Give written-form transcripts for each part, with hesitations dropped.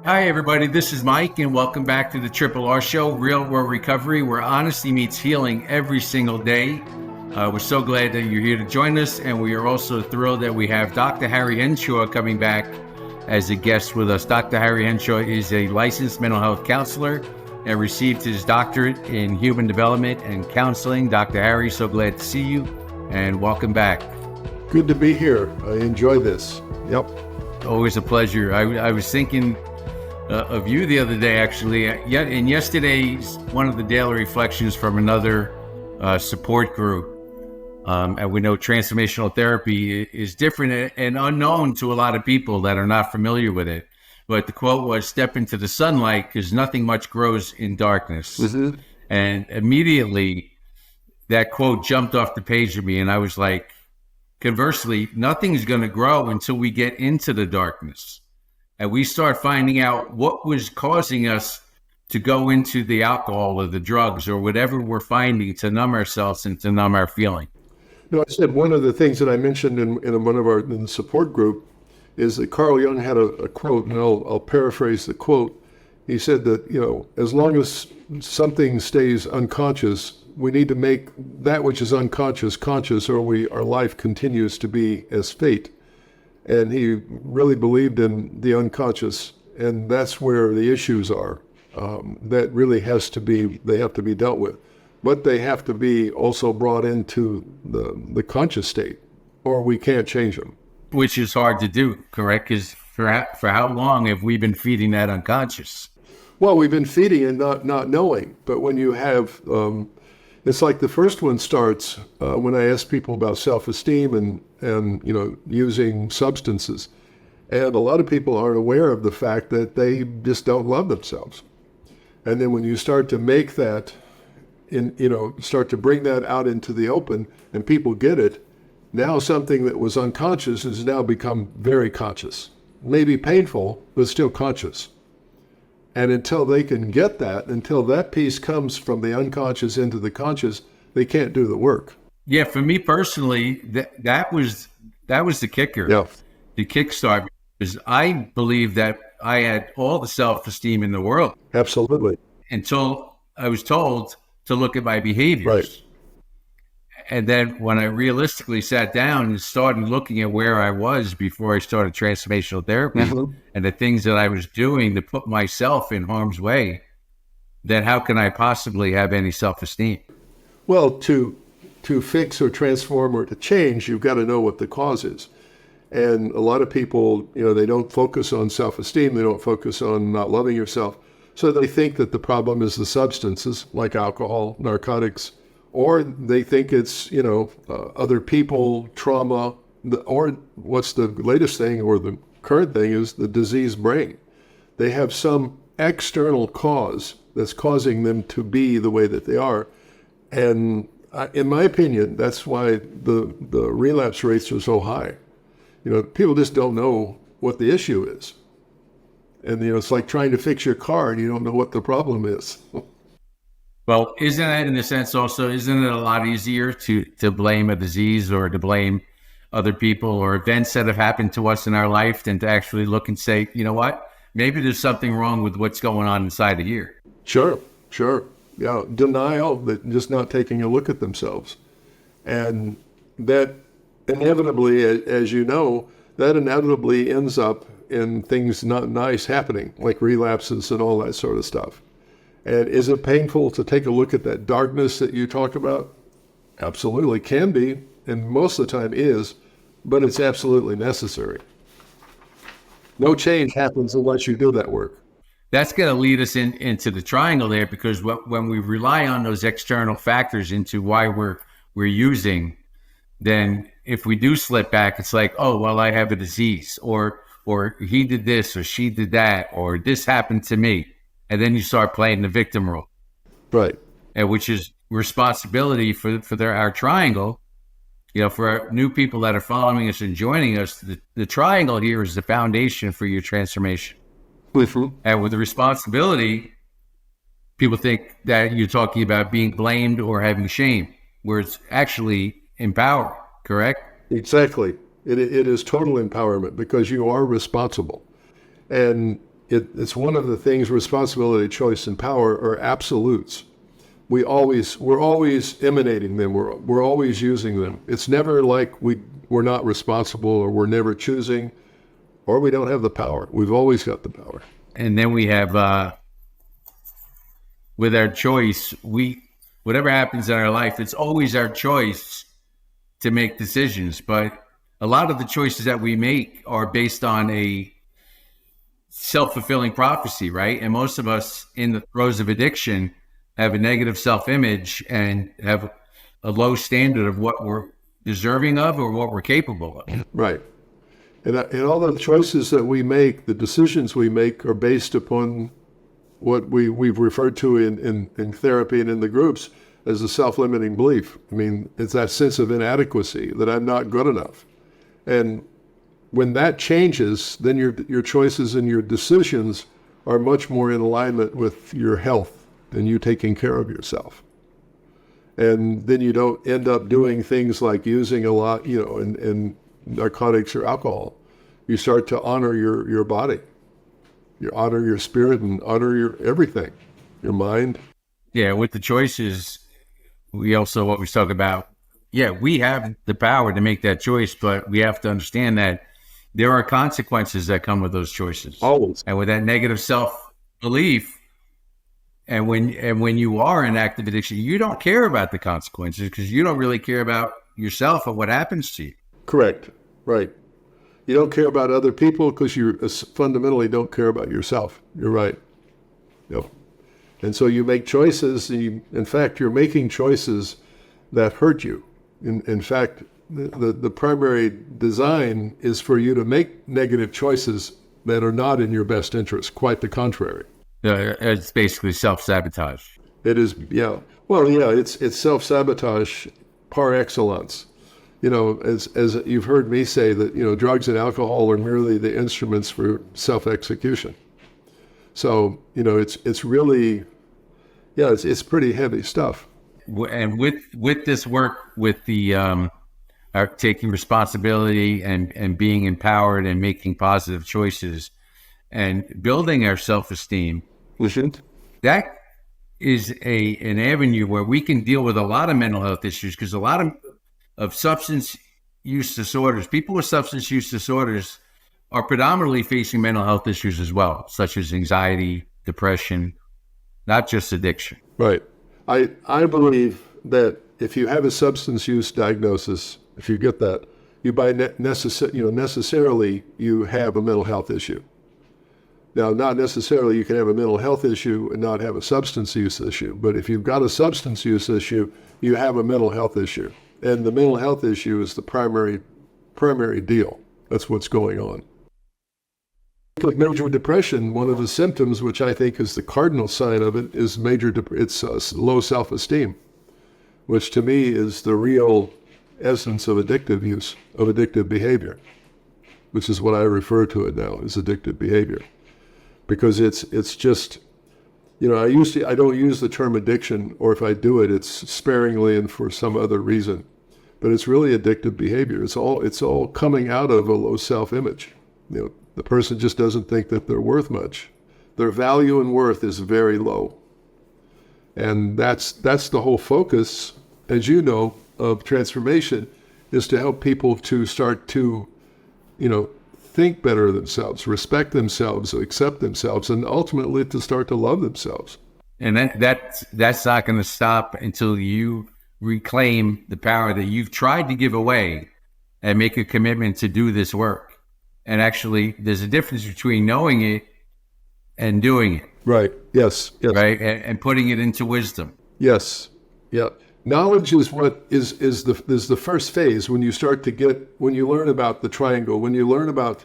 Hi, everybody. This is Mike, and welcome back to the Triple R Show, Real World Recovery, where honesty meets healing every single day. We're so glad that you're here to join us, and we are also thrilled that we have Dr. Harry Henshaw coming back as a guest with us. Dr. Harry Henshaw is a licensed mental health counselor and received his doctorate in human development and counseling. Dr. Harry, so glad to see you, and welcome back. Good to be here. I enjoy this. Yep. Always a pleasure. I was thinking of you the other day, actually. In yesterday's one of the daily reflections from another support group, and we know transformational therapy is different and unknown to a lot of people that are not familiar with it. But the quote was, "Step into the sunlight because nothing much grows in darkness." Mm-hmm. And immediately that quote jumped off the page of me, and I was like, conversely, nothing's going to grow until we get into the darkness. And we start finding out what was causing us to go into the alcohol or the drugs or whatever we're finding to numb ourselves and to numb our feeling. No, I said one of the things that I mentioned in one of our in the support group is that Carl Jung had a quote, and I'll paraphrase the quote. He said that, as long as something stays unconscious, we need to make that which is unconscious conscious, or our life continues to be as fate. And he really believed in the unconscious, and that's where the issues are. That really they have to be dealt with. But they have to be also brought into the conscious state, or we can't change them. Which is hard to do, correct? Because for how long have we been feeding that unconscious? Well, we've been feeding and not knowing. But when you have, it's like the first one starts when I ask people about self-esteem and using substances. And a lot of people aren't aware of the fact that they just don't love themselves. And then when you start to make that, start to bring that out into the open and people get it, now something that was unconscious has now become very conscious. Maybe painful, but still conscious. And until they can get that, until that piece comes from the unconscious into the conscious, they can't do the work. Yeah, for me personally, that was the kicker. Yeah. The kickstart, because I believe that I had all the self-esteem in the world. Absolutely. Until I was told to look at my behaviors. Right. And then when I realistically sat down and started looking at where I was before I started transformational therapy and the things that I was doing to put myself in harm's way, then how can I possibly have any self-esteem? Well, to fix or transform or to change, you've got to know what the cause is. And a lot of people, they don't focus on self-esteem. They don't focus on not loving yourself. So they think that the problem is the substances like alcohol, narcotics, or they think it's, other people, trauma, or what's the latest thing or the current thing is the diseased brain. They have some external cause that's causing them to be the way that they are. And in my opinion, that's why the relapse rates are so high. People just don't know what the issue is. And, it's like trying to fix your car and you don't know what the problem is. Well, isn't that in a sense also, isn't it a lot easier to blame a disease or to blame other people or events that have happened to us in our life than to actually look and say, you know what, maybe there's something wrong with what's going on inside of here? Sure. Yeah, denial, that just not taking a look at themselves. And that inevitably, as you know, that inevitably ends up in things not nice happening, like relapses and all that sort of stuff. And is it painful to take a look at that darkness that you talked about? Absolutely can be, and most of the time is, but it's absolutely necessary. No change happens unless you do that work. That's going to lead us into the triangle there, because when we rely on those external factors into why we're using, then if we do slip back, it's like, oh, well, I have a disease, or he did this, or she did that, or this happened to me. And then you start playing the victim role. Right. And which is responsibility for our triangle. For our new people that are following us and joining us, the triangle here is the foundation for your transformation. And with the responsibility, people think that you're talking about being blamed or having shame, where it's actually empowered, correct? Exactly. It is total empowerment because you are responsible. And it's one of the things, responsibility, choice, and power are absolutes. We're always emanating them. We're always using them. It's never like we're not responsible, or we're never choosing, or we don't have the power. We've always got the power. And then we have, with our choice, whatever happens in our life, it's always our choice to make decisions. But a lot of the choices that we make are based on a self-fulfilling prophecy, right? And most of us in the throes of addiction have a negative self-image and have a low standard of what we're deserving of or what we're capable of. Right. And all the choices that we make, the decisions we make, are based upon what we've referred to in therapy and in the groups as a self-limiting belief. I mean, it's that sense of inadequacy, that I'm not good enough. And when that changes, then your choices and your decisions are much more in alignment with your health and you taking care of yourself. And then you don't end up doing things like using a lot, in narcotics or alcohol. You start to honor your body. You honor your spirit and honor your everything, your mind. Yeah, with the choices, we also always talk about, we have the power to make that choice, but we have to understand that there are consequences that come with those choices. Always. And with that negative self-belief, and when you are in active addiction, you don't care about the consequences because you don't really care about yourself and what happens to you. Correct. Right. You don't care about other people because you fundamentally don't care about yourself. You're right. Yep. And so you make choices. In fact, you're making choices that hurt you. In fact, the primary design is for you to make negative choices that are not in your best interest. Quite the contrary. It's basically self-sabotage. It is, yeah. Well, yeah, it's self-sabotage par excellence. As you've heard me say that, drugs and alcohol are merely the instruments for self-execution. So, it's really, it's pretty heavy stuff. And with this work, with the our taking responsibility and being empowered and making positive choices and building our self-esteem, that is an avenue where we can deal with a lot of mental health issues, because a lot of substance use disorders, people with substance use disorders are predominantly facing mental health issues as well, such as anxiety, depression, not just addiction. Right. I believe that if you have a substance use diagnosis, if you get that, you necessarily you have a mental health issue. Now, not necessarily you can have a mental health issue and not have a substance use issue, but if you've got a substance use issue, you have a mental health issue. And the mental health issue is the primary deal. That's what's going on. Like major depression, one of the symptoms, which I think is the cardinal sign of it, is low self-esteem, which to me is the real essence of addictive use, of addictive behavior, which is what I refer to it now as addictive behavior. Because it's just, I don't use the term addiction, or if I do it, it's sparingly and for some other reason. But it's really addictive behavior. It's all coming out of a low self-image. The person just doesn't think that they're worth much. Their value and worth is very low. And that's the whole focus, as you know, of transformation, is to help people to start to, think better of themselves, respect themselves, accept themselves, and ultimately to start to love themselves. And that's not going to stop until you reclaim the power that you've tried to give away and make a commitment to do this work. And actually, there's a difference between knowing it and doing it. Right. Yes. Right. And putting it into wisdom. Yes. Yeah. Knowledge is what is the first phase when you learn about the triangle, when you learn about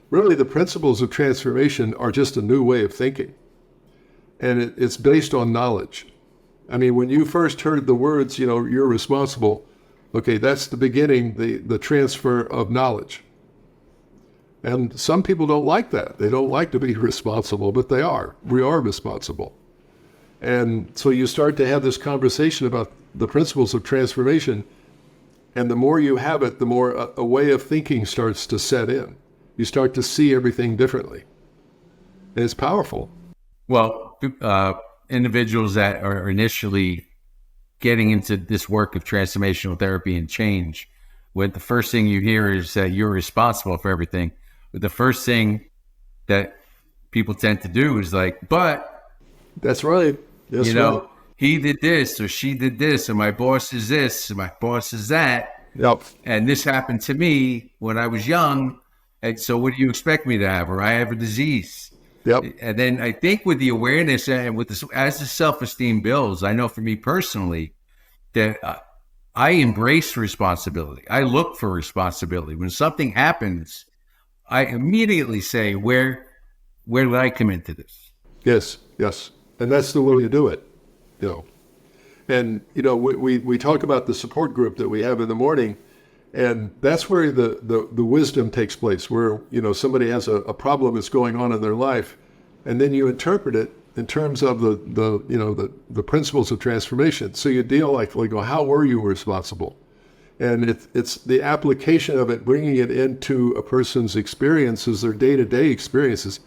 really the principles of transformation are just a new way of thinking. And it's based on knowledge. I mean, when you first heard the words, you're responsible, okay, that's the beginning, the transfer of knowledge. And some people don't like that. They don't like to be responsible, but they are. We are responsible. And so you start to have this conversation about the principles of transformation, and the more you have it, the more a way of thinking starts to set in. You start to see everything differently. It's powerful. Well, individuals that are initially getting into this work of transformational therapy and change, when the first thing you hear is that you're responsible for everything, but the first thing that people tend to do is like, but, That's right. you That's right. know, he did this or she did this, or my boss is this, or my boss is that. Yep. And this happened to me when I was young. And so what do you expect me to have? Or I have a disease. Yep. And then I think with the awareness and with this, as the self-esteem builds, I know for me personally that I embrace responsibility. I look for responsibility. When something happens, I immediately say, where did I come into this? Yes. Yes. And that's the way you do it. You know. And we talk about the support group that we have in the morning, and that's where the wisdom takes place, where somebody has a problem that's going on in their life, and then you interpret it in terms of the principles of transformation. So you deal like how were you responsible? And it's the application of it, bringing it into a person's experiences, their day-to-day experiences.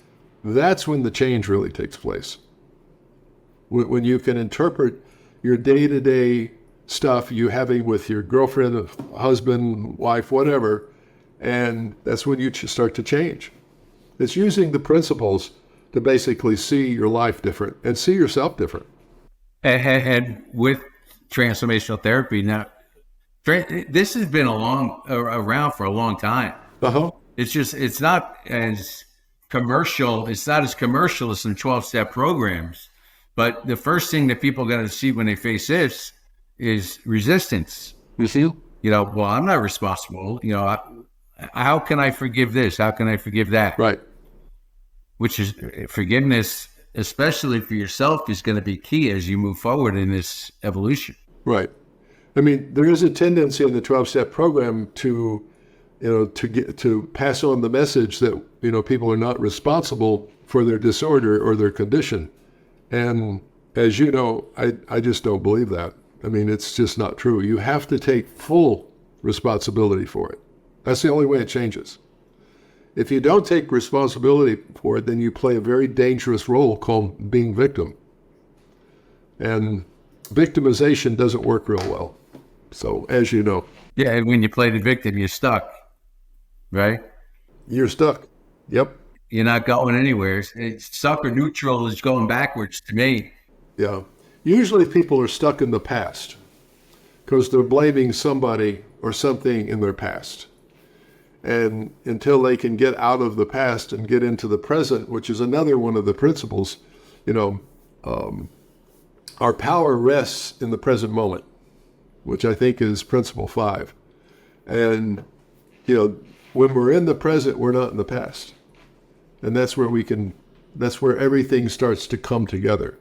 That's when the change really takes place. When you can interpret your day-to-day stuff you having with your girlfriend, husband, wife, whatever, and that's when you start to change. It's using the principles to basically see your life different and see yourself different. And with transformational therapy, now, this has been around for a long time. Uh-huh. It's not as commercial. It's not as commercial as some 12-step programs. But the first thing that people are going to see when they face this is resistance. You see? Well, I'm not responsible. How can I forgive this? How can I forgive that? Right. Which is forgiveness, especially for yourself, is going to be key as you move forward in this evolution. Right. I mean, there is a tendency in the 12-step program to pass on the message that, people are not responsible for their disorder or their condition. And as you know, I just don't believe that. I mean, it's just not true. You have to take full responsibility for it. That's the only way it changes. If you don't take responsibility for it, then you play a very dangerous role called being victim. And victimization doesn't work real well. So, as you know. Yeah, and when you play the victim, you're stuck, right? You're stuck. Yep. You're not going anywhere. It's stuck or neutral is going backwards to me. Yeah. Usually people are stuck in the past because they're blaming somebody or something in their past. And until they can get out of the past and get into the present, which is another one of the principles, our power rests in the present moment, which I think is principle 5. And, when we're in the present, we're not in the past. And that's where everything starts to come together.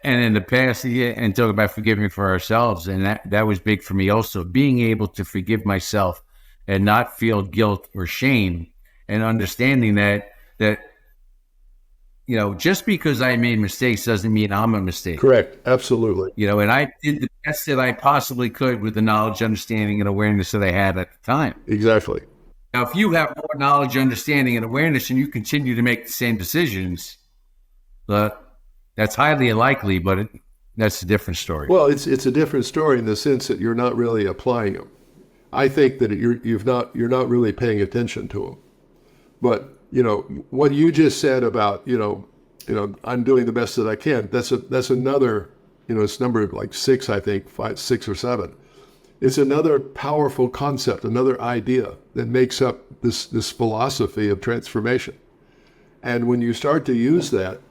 And in the past, and talk about forgiving for ourselves. And that was big for me also, being able to forgive myself and not feel guilt or shame, and understanding that just because I made mistakes doesn't mean I'm a mistake. Correct. Absolutely. And I did the best that I possibly could with the knowledge, understanding, and awareness that I had at the time. Exactly. Now, if you have more knowledge, understanding, and awareness, and you continue to make the same decisions, that's highly unlikely, but that's a different story. Well, it's a different story in the sense that you're not really applying them. I think that you're not really paying attention to them. But what you just said about I'm doing the best that I can. That's another it's number like 6, I think 5, 6 or 7. It's another powerful concept, another idea that makes up this philosophy of transformation. And when you start to use that,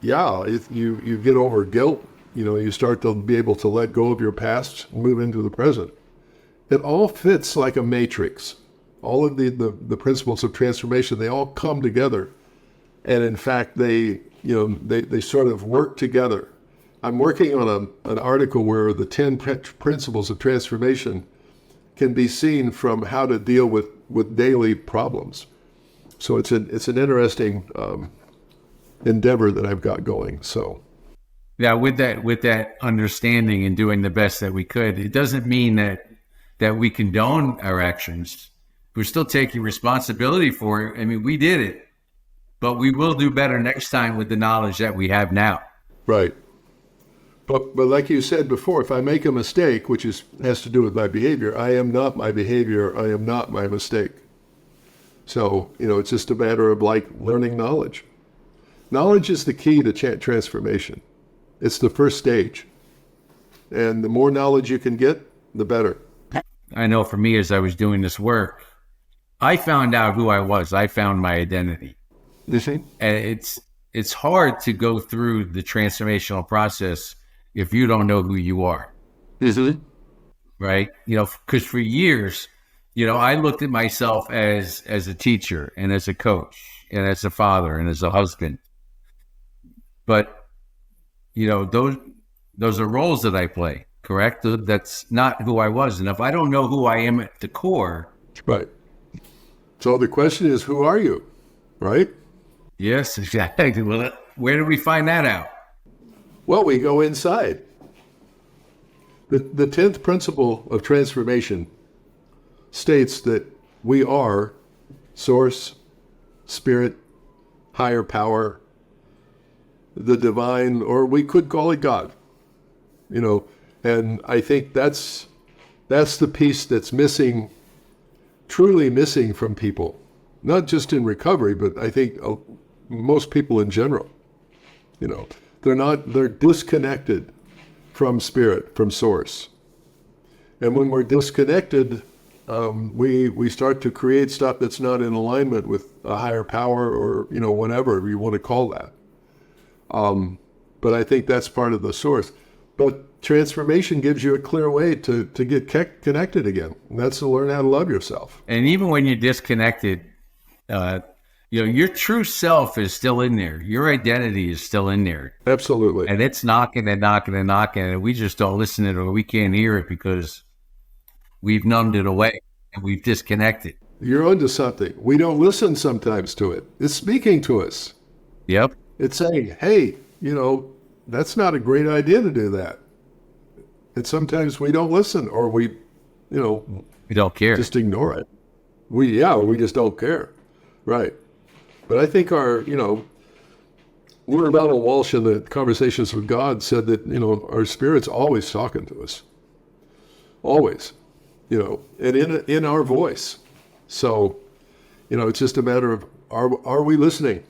you get over guilt. You start to be able to let go of your past, move into the present. It all fits like a matrix. All of the principles of transformation, they all come together. And in fact, they sort of work together. I'm working on an article where the 10 principles of transformation can be seen from how to deal with daily problems. So it's an interesting endeavor that I've got going. So yeah, with that understanding and doing the best that we could, it doesn't mean that we condone our actions. We're still taking responsibility for it. I mean, we did it, but we will do better next time with the knowledge that we have now. Right. But like you said before, if I make a mistake, which has to do with my behavior, I am not my behavior. I am not my mistake. So, it's just a matter of like learning knowledge. Knowledge is the key to transformation. It's the first stage. And the more knowledge you can get, the better. I know for me, as I was doing this work, I found out who I was. I found my identity. You see? And it's hard to go through the transformational process if you don't know who you are. Isn't it? Right? Because for years, I looked at myself as a teacher and as a coach and as a father and as a husband. But, those are roles that I play, correct? That's not who I was. And if I don't know who I am at the core. Right. So the question is, who are you? Right? Yes, exactly. Well, where do we find that out? Well, we go inside. The 10th principle of transformation states that we are source, spirit, higher power, the divine, or we could call it God. And I think that's the piece that's missing, truly missing from people, not just in recovery, but I think most people in general. They're disconnected from spirit, from source. And when we're disconnected, we start to create stuff that's not in alignment with a higher power or, whatever you want to call that. But I think that's part of the source. But transformation gives you a clear way to get connected again. And that's to learn how to love yourself. And even when you're disconnected, your true self is still in there. Your identity is still in there. Absolutely. And it's knocking and knocking and knocking, and we just don't listen to it, or we can't hear it because we've numbed it away and we've disconnected. You're onto something. We don't listen sometimes to it. It's speaking to us. Yep. It's saying, hey, that's not a great idea to do that. And sometimes we don't listen, or we don't care. Just ignore it. We just don't care. Right. But I think our Donald Walsh in the Conversations with God said that, our spirit's always talking to us. Always. And in our voice. So, it's just a matter of, are we listening?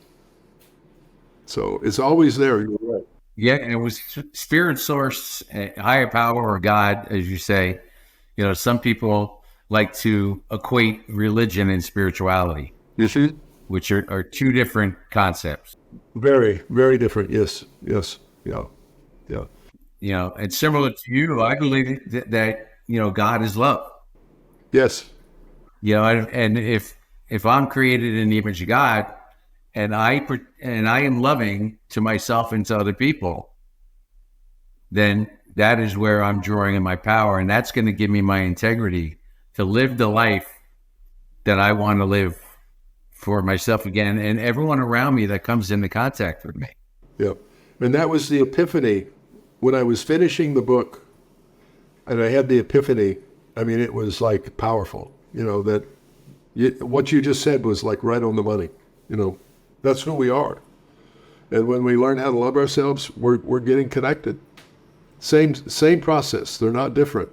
So it's always there. You're right. Yeah, and it was spirit source, higher power, or God, as you say. Some people like to equate religion and spirituality. You see? Which are two different concepts. Very, very different. Yes. Yeah. And similar to you, I believe that God is love. Yes. And if I'm created in the image of God, and I am loving to myself and to other people, then that is where I'm drawing in my power, and that's going to give me my integrity to live the life that I want to live for myself again and everyone around me that comes into contact with me. Yeah. And that was the epiphany when I was finishing the book, and I had the epiphany. I mean, it was like powerful, what you just said was like right on the money. That's who we are. And when we learn how to love ourselves, we're getting connected. Same process. They're not different.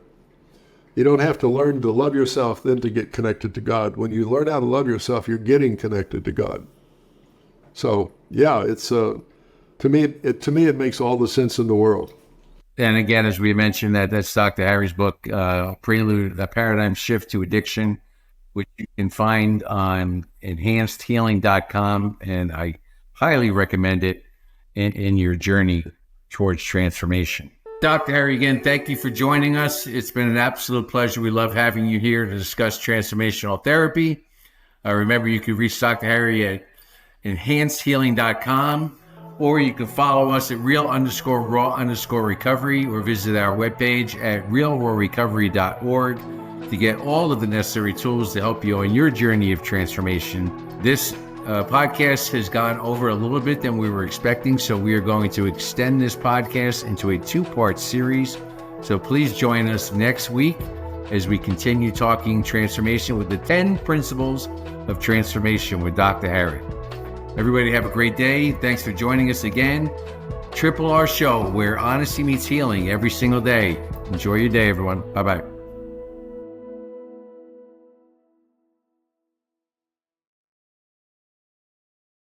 You don't have to learn to love yourself then to get connected to God. When you learn how to love yourself, you're getting connected to God. So yeah, it's to me it makes all the sense in the world. And again, as we mentioned, that's Dr. Harry's book, Prelude: A Paradigm Shift to Addiction, which you can find on enhancedhealing.com, and I highly recommend it in your journey towards transformation. Dr. Harry, again, thank you for joining us. It's been an absolute pleasure. We love having you here to discuss transformational therapy. Remember, you can reach Dr. Harry at enhancedhealing.com, or you can follow us at real_raw_recovery, or visit our webpage at realrawrecovery.org to get all of the necessary tools to help you on your journey of transformation. This podcast has gone over a little bit than we were expecting, so we are going to extend this podcast into a 2-part series. So please join us next week as we continue talking transformation with the 10 principles of transformation with Dr. Harry. Everybody have a great day. Thanks for joining us again. Triple R Show, where honesty meets healing every single day. Enjoy your day, everyone. Bye-bye.